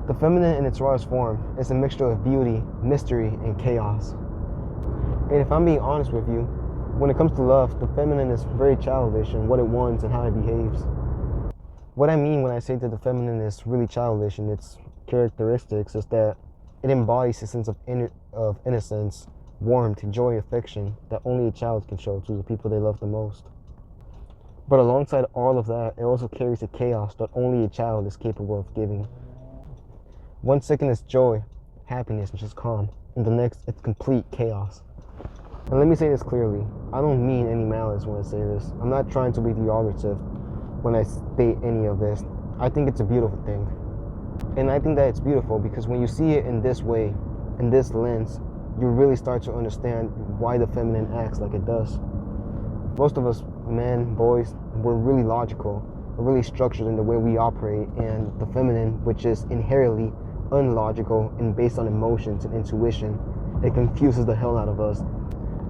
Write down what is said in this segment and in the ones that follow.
The feminine in its rawest form is a mixture of beauty, mystery, and chaos. And if I'm being honest with you, when it comes to love, the feminine is very childish in what it wants and how it behaves. What I mean when I say that the feminine is really childish in its characteristics is that it embodies a sense of innocence, warmth, joy, affection that only a child can show to the people they love the most. But alongside all of that, it also carries a chaos that only a child is capable of giving. 1 second is joy, happiness, and just calm, and the next it's complete chaos. And let me say this clearly, I don't mean any malice when I say this. I'm not trying to be derogative when I state any of this. I think it's a beautiful thing. And I think that it's beautiful because when you see it in this way, in this lens, you really start to understand why the feminine acts like it does. Most of us men, boys, we're really logical, we're really structured in the way we operate, and the feminine, which is inherently unlogical and based on emotions and intuition, it confuses the hell out of us.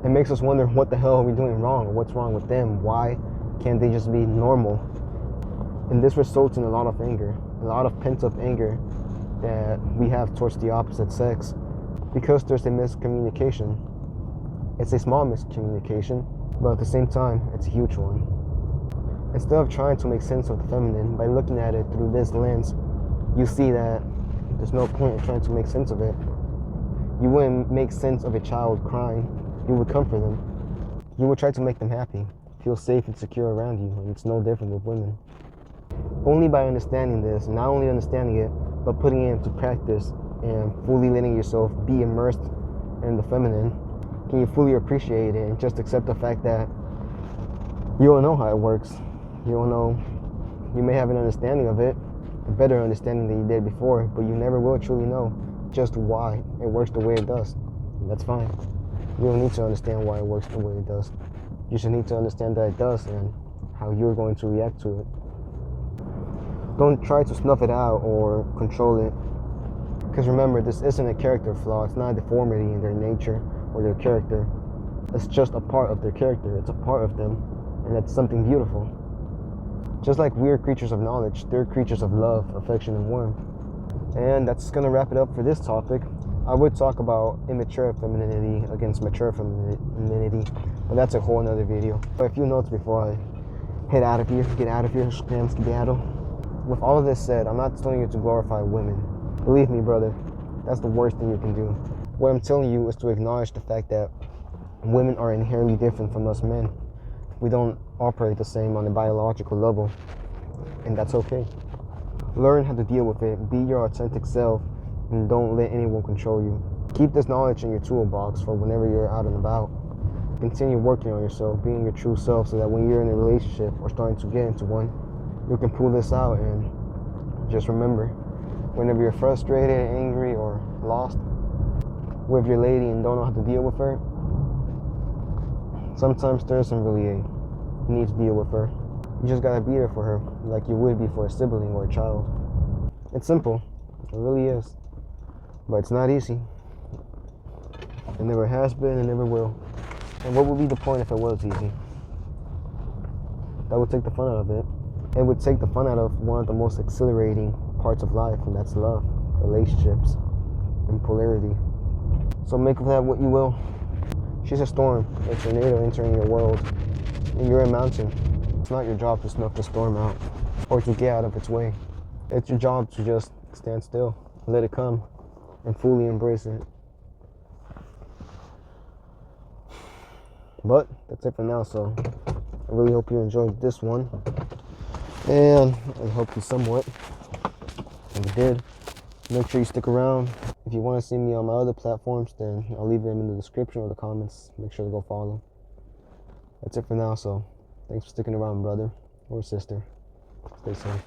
It makes us wonder what the hell are we doing wrong, or what's wrong with them, why can't they just be normal? And this results in a lot of anger, a lot of pent-up anger that we have towards the opposite sex because there's a miscommunication. It's a small miscommunication, but at the same time, it's a huge one. Instead of trying to make sense of the feminine by looking at it through this lens, you see that there's no point in trying to make sense of it. You wouldn't make sense of a child crying. You would comfort them. You would try to make them happy, feel safe and secure around you, and it's no different with women. Only by understanding this, not only understanding it, but putting it into practice and fully letting yourself be immersed in the feminine, can you fully appreciate it and just accept the fact that you don't know how it works. You don't know. You may have an understanding of it, a better understanding than you did before, but you never will truly know just why it works the way it does. And that's fine. You don't need to understand why it works the way it does. You just need to understand that it does and how you're going to react to it. Don't try to snuff it out or control it. Because remember, this isn't a character flaw. It's not a deformity in their nature or their character. It's just a part of their character. It's a part of them. And that's something beautiful. Just like we're creatures of knowledge, they're creatures of love, affection, and warmth. And that's going to wrap it up for this topic. I would talk about immature femininity against mature femininity, but that's a whole nother video. But a few notes before I head out of here, get out of here, scram skedaddle. With all of this said, I'm not telling you to glorify women. Believe me, brother, that's the worst thing you can do. What I'm telling you is to acknowledge the fact that women are inherently different from us men. We don't operate the same on a biological level, and that's okay. Learn how to deal with it, be your authentic self, and don't let anyone control you. Keep this knowledge in your toolbox for whenever you're out and about. Continue working on yourself, being your true self, so that when you're in a relationship or starting to get into one, you can pull this out. And just remember, whenever you're frustrated, angry, or lost with your lady and don't know how to deal with her, sometimes there isn't really a need to deal with her. You just gotta be there for her like you would be for a sibling or a child. It's simple, it really is, but it's not easy. It never has been and never will. And what would be the point if it was easy? That would take the fun out of it. It would take the fun out of one of the most exhilarating parts of life, and that's love, relationships, and polarity. So make of that what you will. She's a storm, a tornado entering your world, and you're a mountain. It's not your job to snuff the storm out or to get out of its way. It's your job to just stand still, let it come, and fully embrace it. But that's it for now, so I really hope you enjoyed this one, and I hope you somewhat. If you did, make sure you stick around. If you want to see me on my other platforms, then I'll leave them in the description or the comments. Make sure to go follow. That's it for now, so thanks for sticking around, brother or sister. Stay safe.